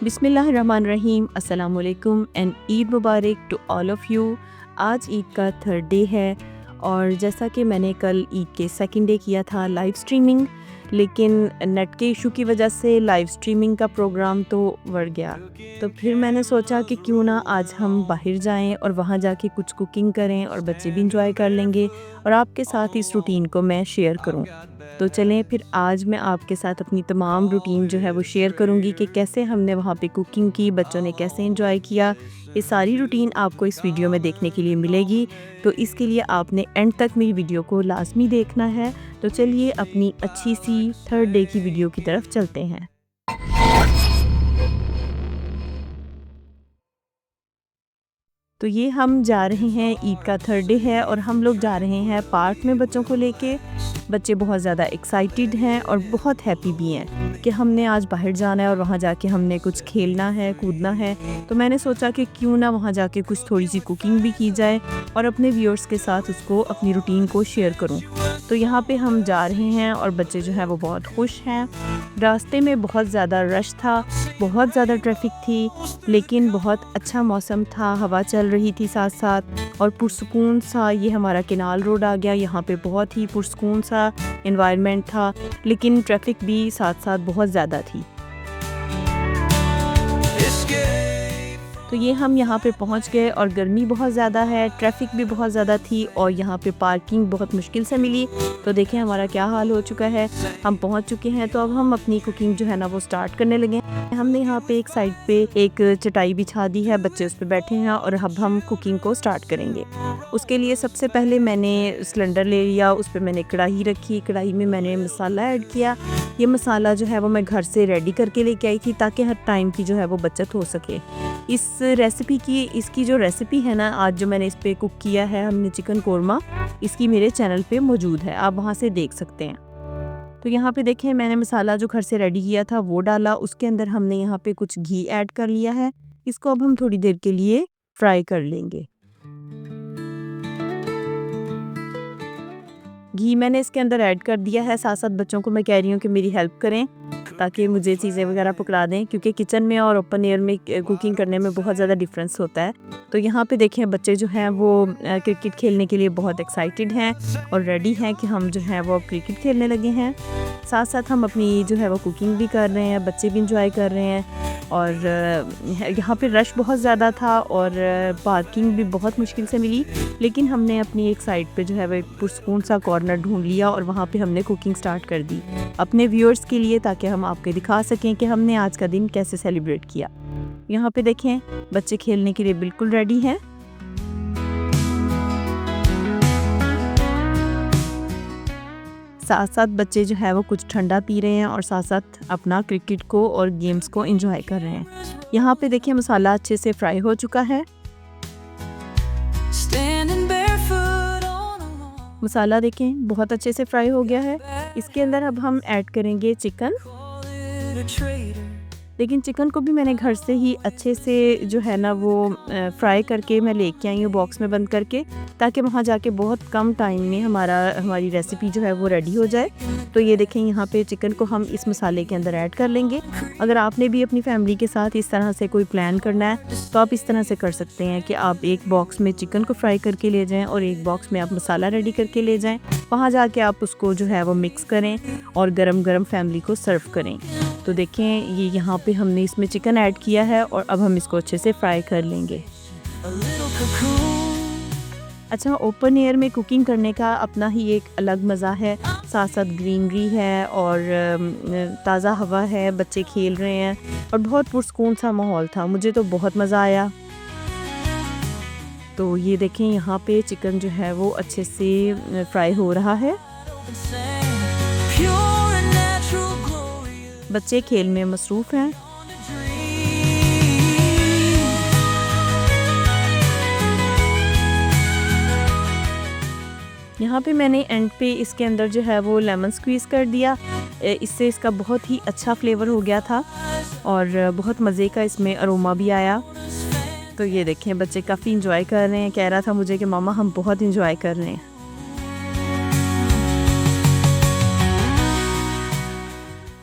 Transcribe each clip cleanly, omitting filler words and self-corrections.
बिस्मिल्लाहिर्रहमानिर्रहीम, अस्सलाम वालेकुम एंड ईद मुबारक टू ऑल ऑफ़ यू। आज ईद का थर्ड डे है और जैसा कि मैंने कल ईद के सेकंड डे किया था लाइव स्ट्रीमिंग, लेकिन नेट के इशू की वजह से लाइव स्ट्रीमिंग का प्रोग्राम तो बढ़ गया। तो फिर मैंने सोचा कि क्यों ना आज हम बाहर जाएं और वहां जाके कुछ कुकिंग करें और बच्चे भी इंजॉय कर लेंगे और आपके साथ इस रूटीन को मैं शेयर करूं। तो चलें फिर आज मैं आपके साथ अपनी तमाम रूटीन जो है वो शेयर करूंगी कि कैसे हमने वहाँ पे कुकिंग की, बच्चों ने कैसे एंजॉय किया। ये सारी रूटीन आपको इस वीडियो में देखने के लिए मिलेगी, तो इसके लिए आपने एंड तक मेरी वीडियो को लाजमी देखना है। तो चलिए अपनी अच्छी सी थर्ड डे की वीडियो की तरफ चलते हैं। तो ये हम जा रहे हैं, ईद का थर्ड डे है और हम लोग जा रहे हैं पार्क में बच्चों को लेके। बच्चे बहुत ज़्यादा एक्साइटेड हैं और बहुत हैप्पी भी हैं कि हमने आज बाहर जाना है और वहाँ जाके हमने कुछ खेलना है, कूदना है। तो मैंने सोचा कि क्यों ना वहाँ जाके कुछ थोड़ी सी कुकिंग भी की जाए और अपने व्यूअर्स के साथ उसको, अपनी रूटीन को शेयर करूँ। तो यहाँ पे हम जा रहे हैं और बच्चे जो है वो बहुत खुश हैं। रास्ते में बहुत ज़्यादा रश था, बहुत ज़्यादा ट्रैफिक थी, लेकिन बहुत अच्छा मौसम था, हवा चल रही थी साथ साथ और पुरसुकून सा ये हमारा केनाल रोड आ गया। यहाँ पे बहुत ही पुरसुकून सा एनवायरनमेंट था, लेकिन ट्रैफिक भी साथ साथ बहुत ज़्यादा थी। तो ये हम यहाँ पे पहुँच गए और गर्मी बहुत ज़्यादा है, ट्रैफिक भी बहुत ज़्यादा थी और यहाँ पे पार्किंग बहुत मुश्किल से मिली। तो देखें हमारा क्या हाल हो चुका है, हम पहुँच चुके हैं। तो अब हम अपनी कुकिंग जो है ना वो स्टार्ट करने लगे। हमने यहाँ पे एक साइड पे एक चटाई बिछा दी है, बच्चे उस पे बैठे हैं और अब हम कुकिंग को स्टार्ट करेंगे। उसके लिए सबसे पहले मैंने सिलेंडर ले लिया, उस पर मैंने कढ़ाई रखी, कढ़ाई में मैंने मसाला ऐड किया। ये मसाला जो है वो मैं घर से रेडी करके लेके आई थी ताकि हर टाइम की जो है वो बचत हो सके। इस रेसिपी की, इसकी जो रेसिपी है ना, आज जो मैंने इस पे कुक किया है हमने चिकन कोरमा, इसकी मेरे चैनल पे मौजूद है, आप वहाँ से देख सकते हैं। तो यहाँ पे देखें मैंने मसाला जो घर से रेडी किया था वो डाला, उसके अंदर हमने यहाँ पे कुछ घी ऐड कर लिया है। इसको अब हम थोड़ी देर के लिए फ्राई कर लेंगे। घी मैंने इसके अंदर ऐड कर दिया है, साथ साथ बच्चों को मैं कह रही हूँ कि मेरी हेल्प करें ताकि मुझे चीज़ें वगैरह पकड़ा दें, क्योंकि किचन में और ओपन एयर में कुकिंग करने में बहुत ज़्यादा डिफरेंस होता है। तो यहाँ पे देखें बच्चे जो हैं वो क्रिकेट खेलने के लिए बहुत एक्साइटेड हैं और रेडी हैं कि हम जो है वो अब क्रिकेट खेलने लगे हैं। साथ साथ हम अपनी जो है वो कुकिंग भी कर रहे हैं, बच्चे भी इंजॉय कर रहे हैं। और यहाँ पे रश बहुत ज़्यादा था और पार्किंग भी बहुत मुश्किल से मिली, लेकिन हमने अपनी एक साइड पे जो है वो एक पुरसुकून सा कॉर्नर ढूंढ लिया और वहाँ पे हमने कुकिंग स्टार्ट कर दी अपने व्यूअर्स के लिए, ताकि हम आपको दिखा सकें कि हमने आज का दिन कैसे सेलिब्रेट किया। यहाँ पे देखें बच्चे खेलने के लिए बिल्कुल रेडी हैं। साथ साथ बच्चे जो है वो कुछ ठंडा पी रहे हैं और साथ साथ अपना क्रिकेट को और गेम्स को एंजॉय कर रहे हैं। यहाँ पे देखिए मसाला अच्छे से फ्राई हो चुका है। मसाला देखें बहुत अच्छे से फ्राई हो गया है। इसके अंदर अब हम ऐड करेंगे चिकन, लेकिन चिकन को भी मैंने घर से ही अच्छे से जो है ना वो फ्राई करके मैं लेके आई हूँ बॉक्स में बंद करके, ताकि वहाँ जाके बहुत कम टाइम में हमारी रेसिपी जो है वो रेडी हो जाए। तो ये देखें यहाँ पे चिकन को हम इस मसाले के अंदर ऐड कर लेंगे। अगर आपने भी अपनी फैमिली के साथ इस तरह से कोई प्लान करना है तो आप इस तरह से कर सकते हैं कि आप एक बॉक्स में चिकन को फ्राई करके ले जाएँ और एक बॉक्स में आप मसाला रेडी करके ले जाएँ। वहाँ जाके आप उसको जो है वो मिक्स करें और गरम गरम फैमिली को सर्व करें। तो देखें ये यहाँ पे हमने इसमें चिकन ऐड किया है और अब हम इसको अच्छे से फ्राई कर लेंगे। अच्छा, ओपन एयर में कुकिंग करने का अपना ही एक अलग मज़ा है, साथ साथ ग्रीनरी है और ताज़ा हवा है, बच्चे खेल रहे हैं और बहुत पुरसुकून सा माहौल था। मुझे तो बहुत मज़ा आया। तो ये देखें यहाँ पे चिकन जो है वो अच्छे से फ्राई हो रहा है। बच्चे खेल में मसरूफ़ हैं। यहाँ पे मैंने एंड पे इसके अंदर जो है वो लेमन स्क्वीज़ कर दिया, इससे इसका बहुत ही अच्छा फ्लेवर हो गया था और बहुत मज़े का इसमें अरोमा भी आया। तो ये देखें बच्चे काफ़ी इंजॉय कर रहे हैं, कह रहा था मुझे कि मामा हम बहुत इंजॉय कर रहे हैं।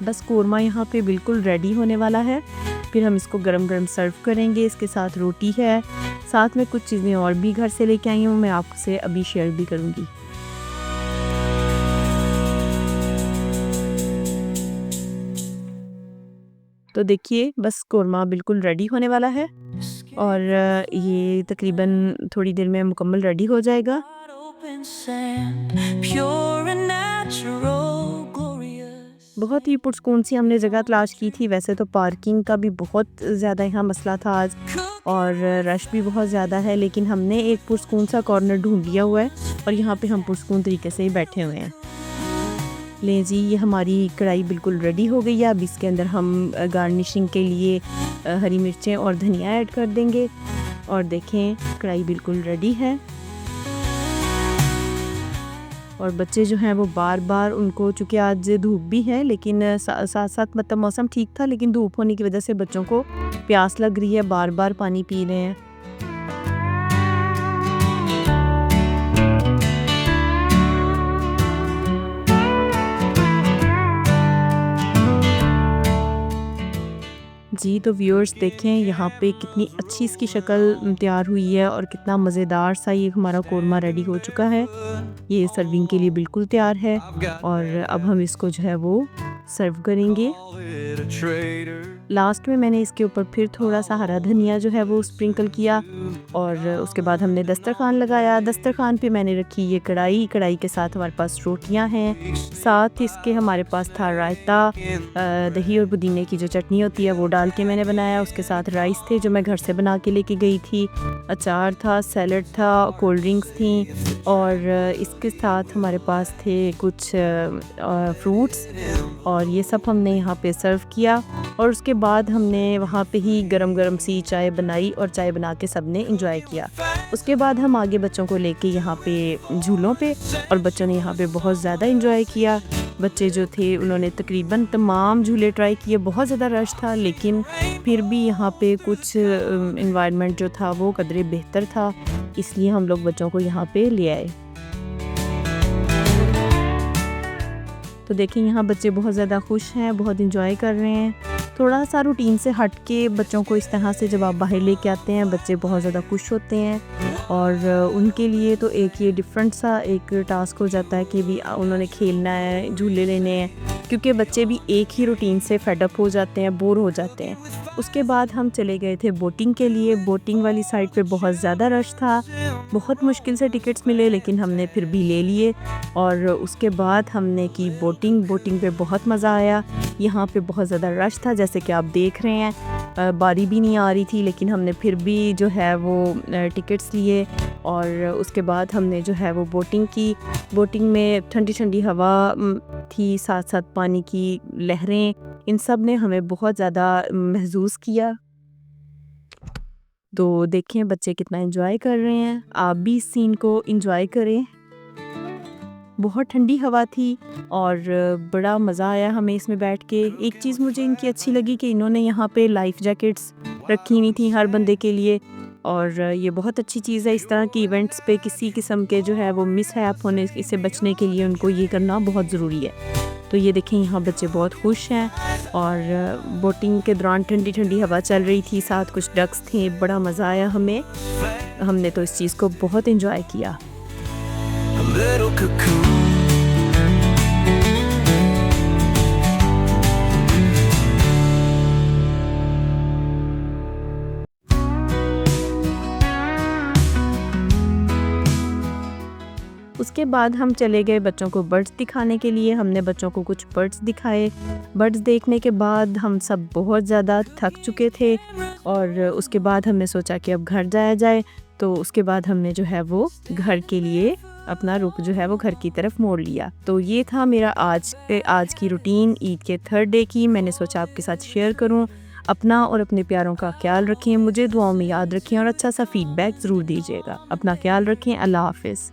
बस कोरमा यहाँ पे बिल्कुल रेडी होने वाला है। फिर हम इसको गरम गरम सर्व करेंगे। इसके साथ रोटी है, साथ में कुछ चीज़ें और भी घर से लेके आई हूँ, मैं आपसे अभी शेयर भी करूँगी। तो देखिए बस कोरमा बिल्कुल रेडी होने वाला है और ये तकरीबन थोड़ी देर में मुकम्मल रेडी हो जाएगा। बहुत ही पुरसकून सी हमने जगह तलाश की थी। वैसे तो पार्किंग का भी बहुत ज़्यादा यहाँ मसला था आज और रश भी बहुत ज़्यादा है, लेकिन हमने एक पुरसकून सा कॉर्नर ढूंढ लिया हुआ है और यहाँ पे हम पुरसकून तरीके से ही बैठे हुए हैं। ले जी, ये हमारी कढ़ाई बिल्कुल रेडी हो गई है। अब इसके अंदर हम गार्निशिंग के लिए हरी मिर्चें और धनिया ऐड कर देंगे और देखें कढ़ाई बिल्कुल रेडी है। और बच्चे जो हैं वो बार बार उनको, चूँकि आज धूप भी है लेकिन साथ साथ मतलब मौसम ठीक था, लेकिन धूप होने की वजह से बच्चों को प्यास लग रही है, बार बार पानी पी रहे हैं। जी तो व्यूअर्स देखें यहाँ पे कितनी अच्छी इसकी शक्ल तैयार हुई है और कितना मज़ेदार सा ये हमारा कोरमा रेडी हो चुका है। ये सर्विंग के लिए बिल्कुल तैयार है और अब हम इसको जो है वो सर्व करेंगे। लास्ट में मैंने इसके ऊपर फिर थोड़ा सा हरा धनिया जो है वो स्प्रिंकल किया और उसके बाद हमने दस्तरखान लगाया। दस्तरखान पे मैंने रखी ये कढ़ाई के साथ हमारे पास रोटियां हैं, साथ इसके हमारे पास था रायता, दही और पुदीने की जो चटनी होती है वो डाल के मैंने बनाया। उसके साथ राइस थे जो मैं घर से बना के लेके गई थी, अचार था, सैलड था, कोल्ड ड्रिंक्स थी और इसके साथ हमारे पास थे कुछ फ्रूट्स और ये सब हमने यहाँ पे सर्व किया। और उसके बाद हमने वहाँ पे ही गरम गरम सी चाय बनाई और चाय बना के सब ने इंजॉय किया। उसके बाद हम आगे बच्चों को लेके यहाँ पे झूलों पे, और बच्चों ने यहाँ पे बहुत ज़्यादा इंजॉय किया। बच्चे जो थे उन्होंने तकरीबन तमाम झूले ट्राई किए। बहुत ज़्यादा रश था लेकिन फिर भी यहाँ पे कुछ इन्वायरमेंट जो था वो कदरे बेहतर था, इसलिए हम लोग बच्चों को यहाँ पे ले आए। तो देखें यहाँ बच्चे बहुत ज़्यादा खुश हैं, बहुत इंजॉय कर रहे हैं। थोड़ा सा रूटीन से हट के बच्चों को इस तरह से जब आप बाहर लेके आते हैं, बच्चे बहुत ज़्यादा खुश होते हैं और उनके लिए तो एक ये डिफरेंट सा एक टास्क हो जाता है कि भी उन्होंने खेलना है, झूले लेने हैं, क्योंकि बच्चे भी एक ही रूटीन से फेड अप हो जाते हैं, बोर हो जाते हैं। उसके बाद हम चले गए थे बोटिंग के लिए। बोटिंग वाली साइड पे बहुत ज़्यादा रश था, बहुत मुश्किल से टिकट्स मिले लेकिन हमने फिर भी ले लिए और उसके बाद हमने की बोटिंग पे बहुत मज़ा आया। यहाँ पे बहुत ज़्यादा रश था जैसे कि आप देख रहे हैं, बारी भी नहीं आ रही थी लेकिन हमने फिर भी जो है वो टिकट्स लिए और उसके बाद हमने जो है वो बोटिंग की। बोटिंग में ठंडी ठंडी हवा थी, साथ साथ पानी की लहरें, इन सब ने हमें बहुत ज़्यादा महसूस किया। तो देखें बच्चे कितना एंजॉय कर रहे हैं, आप भी इस सीन को एंजॉय करें। बहुत ठंडी हवा थी और बड़ा मज़ा आया हमें इसमें बैठ के। एक चीज़ मुझे इनकी अच्छी लगी कि इन्होंने यहाँ पे लाइफ जैकेट्स रखी हुई थी हर बंदे के लिए और ये बहुत अच्छी चीज़ है। इस तरह की इवेंट्स पे किसी किस्म के जो है वो मिसहैप होने से बचने के लिए उनको ये करना बहुत ज़रूरी है। तो ये देखें यहाँ बच्चे बहुत खुश हैं और बोटिंग के दौरान ठंडी ठंडी हवा चल रही थी, साथ कुछ डक्स थे, बड़ा मज़ा आया हमें। हमने तो इस चीज़ को बहुत एंजॉय किया। उसके बाद हम चले गए बच्चों को बर्ड्स दिखाने के लिए। हमने बच्चों को कुछ बर्ड्स दिखाए। बर्ड्स देखने के बाद हम सब बहुत ज़्यादा थक चुके थे और उसके बाद हमने सोचा कि अब घर जाया जाए। तो उसके बाद हमने जो है वो घर के लिए अपना रुख जो है वो घर की तरफ मोड़ लिया। तो ये था मेरा आज की रूटीन ईद के 3rd डे की। मैंने सोचा आपके साथ शेयर करूं। अपना और अपने प्यारों का ख्याल रखें, मुझे दुआओं में याद रखें और अच्छा सा फीडबैक ज़रूर दीजिएगा। अपना ख्याल रखें। अल्लाह हाफिज़।